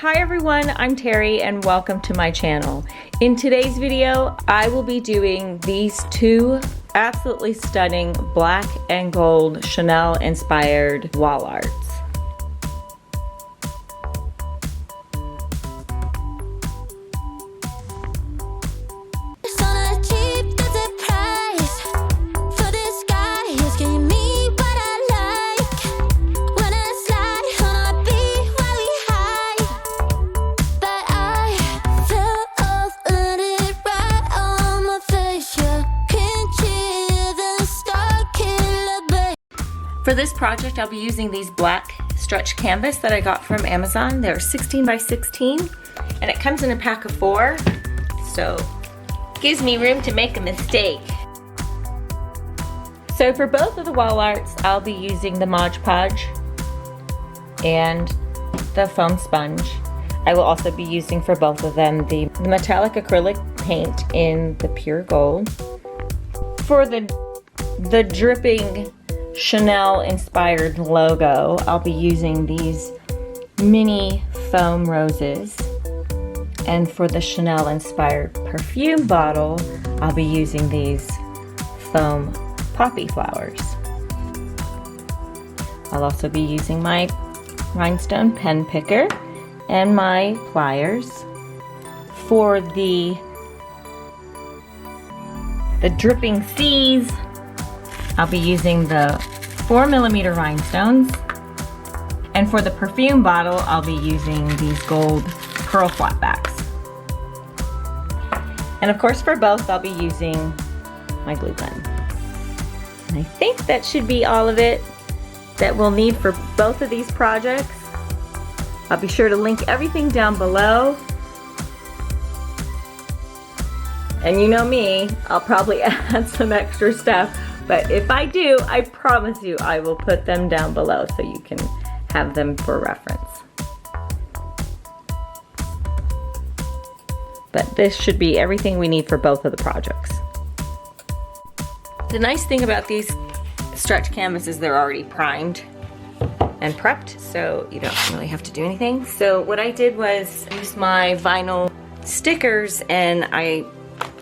Hi everyone, I'm Terry and welcome to my channel. In today's video, I will be doing these two absolutely stunning black and gold Chanel inspired wall arts. For this project, I'll be using these black stretch canvas that I got from Amazon. They're 16 by 16, and it comes in a pack of 4, so it gives me room to make a mistake. So for both of the wall arts, I'll be using the Mod Podge and the foam sponge. I will also be using for both of them the metallic acrylic paint in the pure gold. For the dripping Chanel inspired logo, I'll be using these mini foam roses, and for the Chanel inspired perfume bottle, I'll be using these foam poppy flowers. I'll also be using my rhinestone pen picker and my pliers. For the dripping seas, I'll be using the 4mm rhinestones, and for the perfume bottle, I'll be using these gold pearl flatbacks. And of course for both, I'll be using my glue gun. And I think that should be all of it that we'll need for both of these projects. I'll be sure to link everything down below. And you know me, I'll probably add some extra stuff. But if I do, I promise you I will put them down below so you can have them for reference. But this should be everything we need for both of the projects. The nice thing about these stretch canvases, they're already primed and prepped, so you don't really have to do anything. So what I did was use my vinyl stickers, and I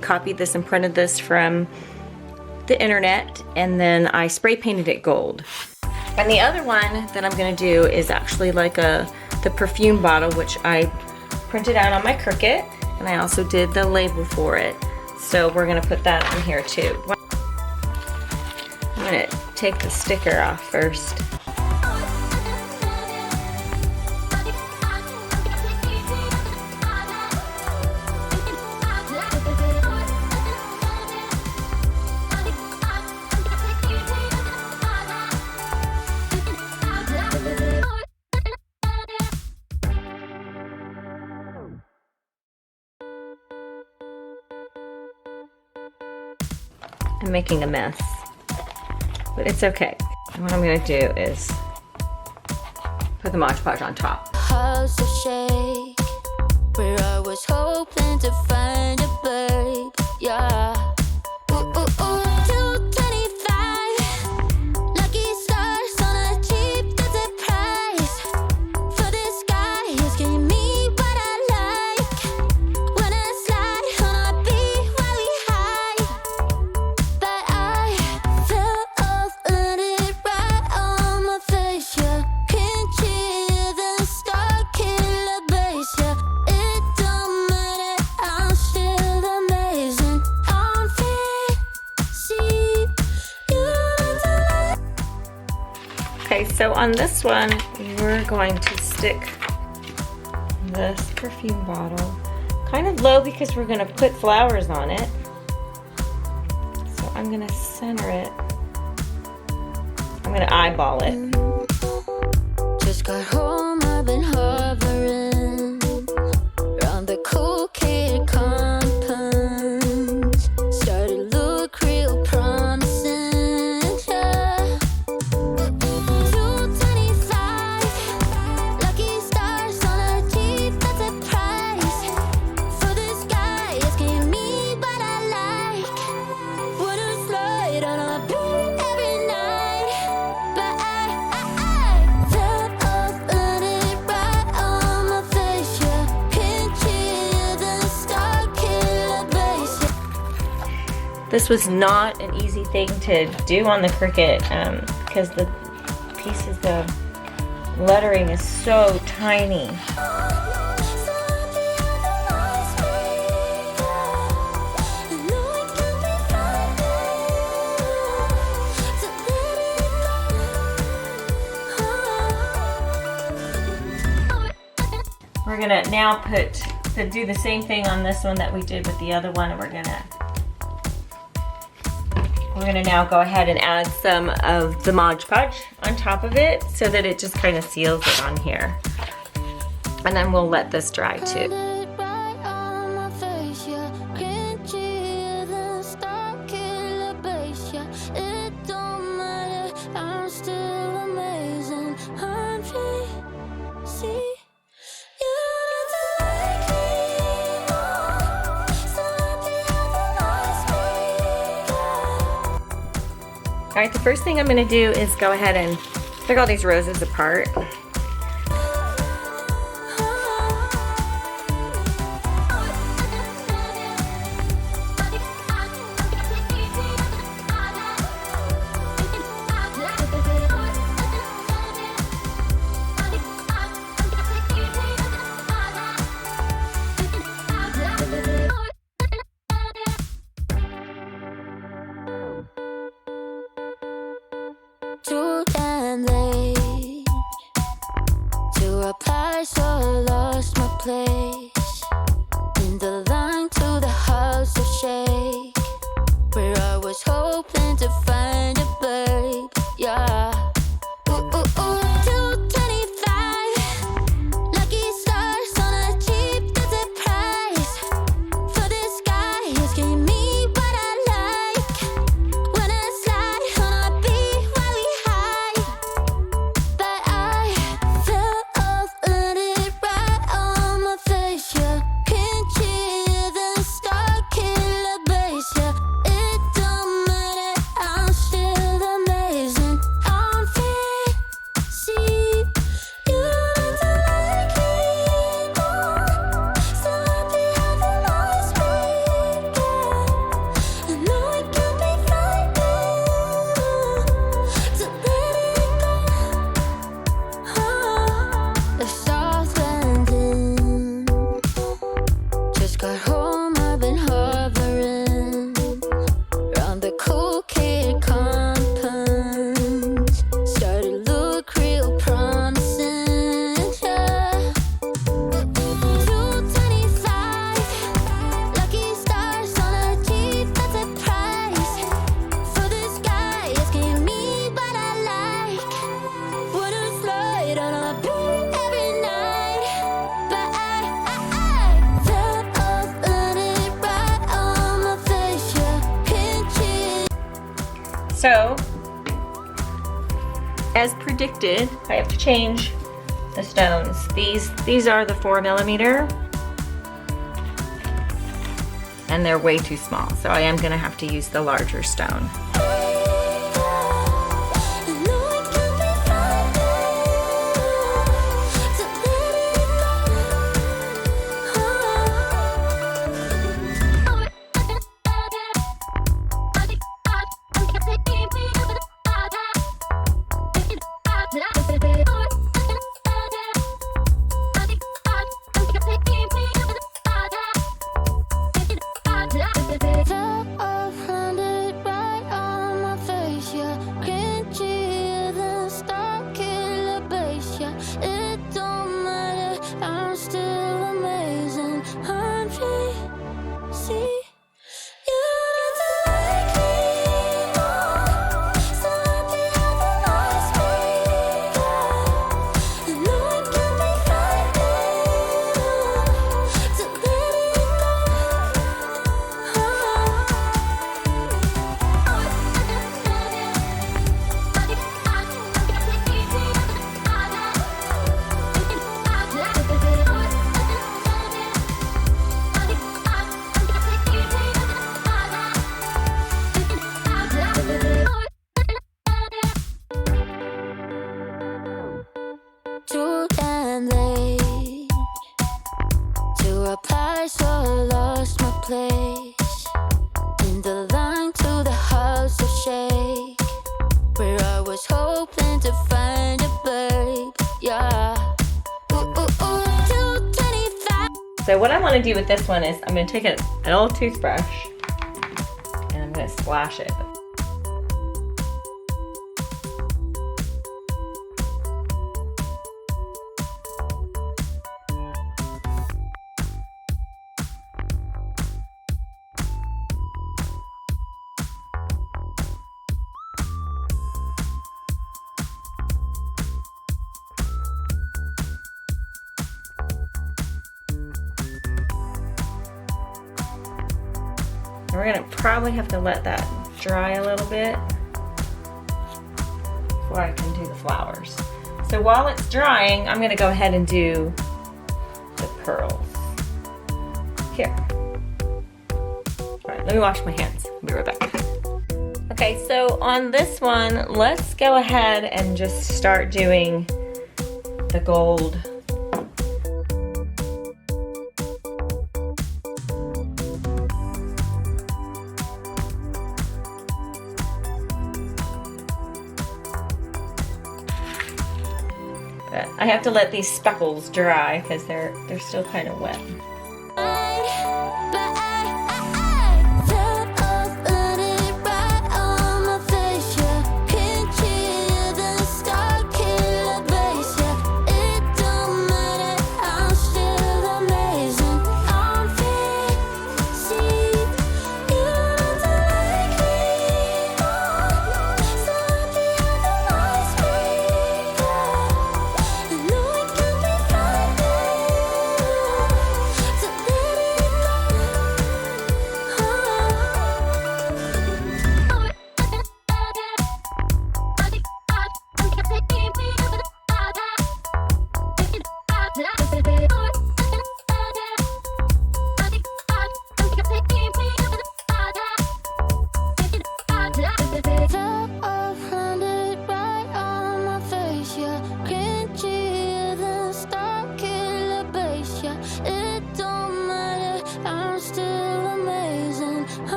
copied this and printed this from the internet, and then I spray painted it gold. And the other one that I'm gonna do is actually like the perfume bottle, which I printed out on my Cricut, and I also did the label for it. So we're gonna put that on here too. I'm gonna take the sticker off first. I'm making a mess, but it's okay. And what I'm gonna do is put the Mod Podge on top. House of shake, where I was hoping to find a babe, yeah. Ooh, ooh, ooh, 225, lucky stars on a cheap desert price. For this guy, he's giving me what I like. When I slide on a beat while we high, but I fell off, landed right on my face, yeah. Can't cheer the star killer bass, yeah. It don't matter, I'm still amazing. I'm fit, see you tonight. Okay, so on this one, we're going to stick this perfume bottle kind of low because we're gonna put flowers on it. So I'm gonna center it. I'm gonna eyeball it. Just got home, I've been hovering around the cool kid compound. Started to look real promising, yeah. 225, lucky stars on a Jeep, that's a price. For this guy, it's giving me what I like. Wanna slide on a beat every night, but I fell off. This was not an easy thing to do on the Cricut because the pieces, the lettering is so tiny. We're gonna now do the same thing on this one that we did with the other one, and we're gonna now go ahead and add some of the Mod Podge on top of it so that it just kind of seals it on here. And then we'll let this dry too. All right, the first thing I'm gonna do is go ahead and pick all these roses apart. Too damn late to apply, so I lost my place in the line to the house of shake, where I was hoping to find a babe. Yeah. Ooh, ooh, ooh. 225 lucky stars on a cheap visit price for this guy. He's giving me what I like. When I slide on a beat while we high, but I fell off, let it right on my face. Yeah, can't cheer the star killer bass. Yeah, it don't matter, I'm still amazing. I'm fancy, you don't like me more, so happy I feel lost me. I know it can be frightening to let it go. The soft landing, just got home, I've been hovering around the cool kid compound. Started look real promising, yeah. 225 lucky stars on a cheap visit price for this guy. It's giving me what I like. Wanna slide on a beat every night, but I fell off, let it right on my face. Yeah, can't cheat. So, as predicted, I have to change the stones. These are the 4mm, and they're way too small. So I am gonna have to use the larger stone. So what I want to do with this one is I'm going to take an old toothbrush and I'm going to splash it. We're gonna probably have to let that dry a little bit before I can do the flowers. So while it's drying, I'm gonna go ahead and do the pearls. Here. All right, let me wash my hands. I'll be right back. Okay, so on this one, let's go ahead and just start doing the gold. But I have to let these speckles dry because they're still kind of wet.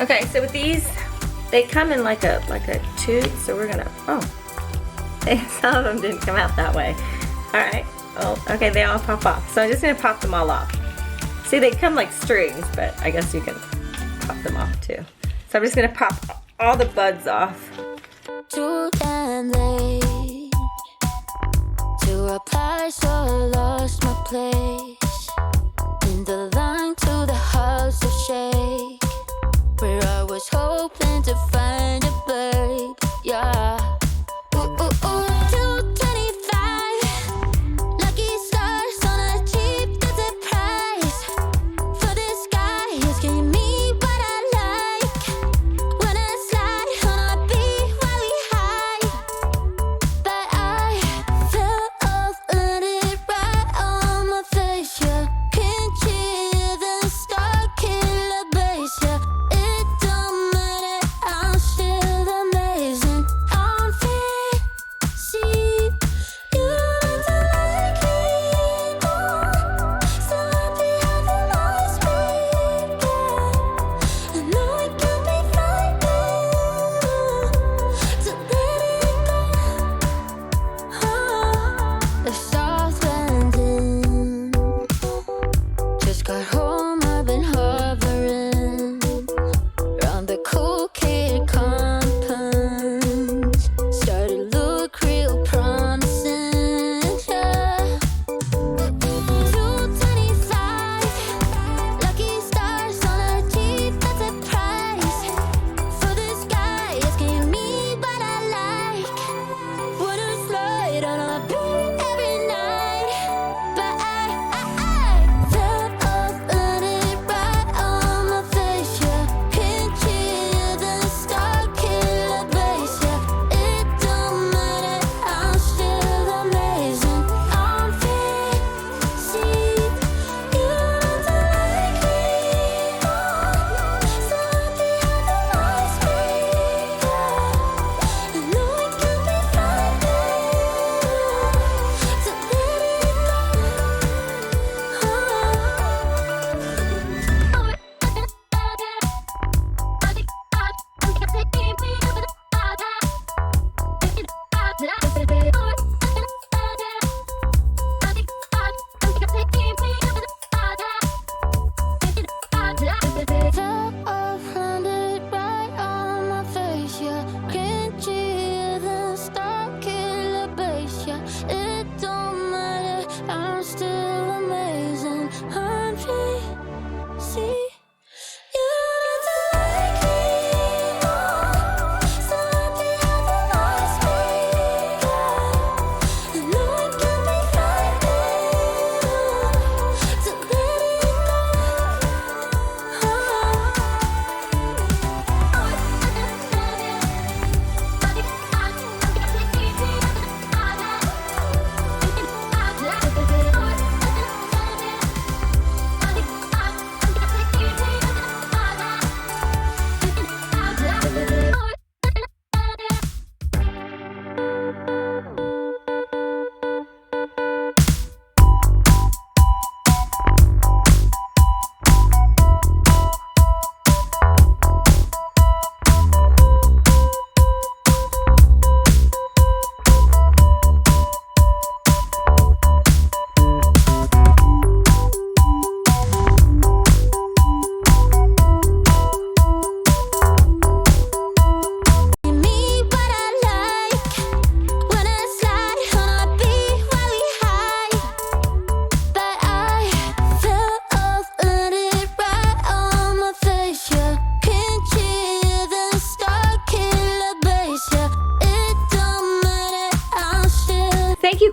Okay, so with these, they come in like a tube, so we're gonna, some of them didn't come out that way. All right, well, okay, they all pop off. So I'm just gonna pop them all off. See, they come like strings, but I guess you can pop them off too. So I'm just gonna pop all the buds off. Too damn late to reply, so I lost my place in the line to the house of shake, where I was hoping to find a babe, yeah. Ooh, ooh, ooh, 225, lucky stars on a cheap visit price. For this guy, he's giving me what I like. When I slide on a beat while we hide, but I fell off, let it right on my face, yeah. Can't hear the star killer bass, yeah. It don't matter, I'm still amazing. I'm fit, see, you don't like me more. So happy I feel my speed, yeah. I know it can be frightening to let it go. The soft landing. Just got home, I've been hovering around the cool kid compounds. Started look real promising, yeah. 225, lucky stars on a cheap visit price. For this guy, asking me what I like. Wanna slide on a beat every night, but I fell off, let it right on my face, yeah. Can't hear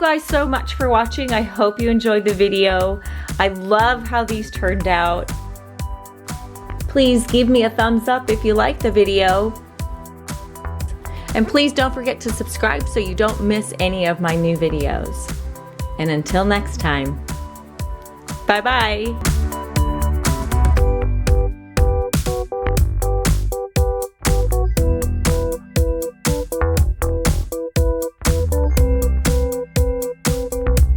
guys so much for watching. I hope you enjoyed the video. I love how these turned out. Please give me a thumbs up if you liked the video. And please don't forget to subscribe so you don't miss any of my new videos. And until next time, bye-bye.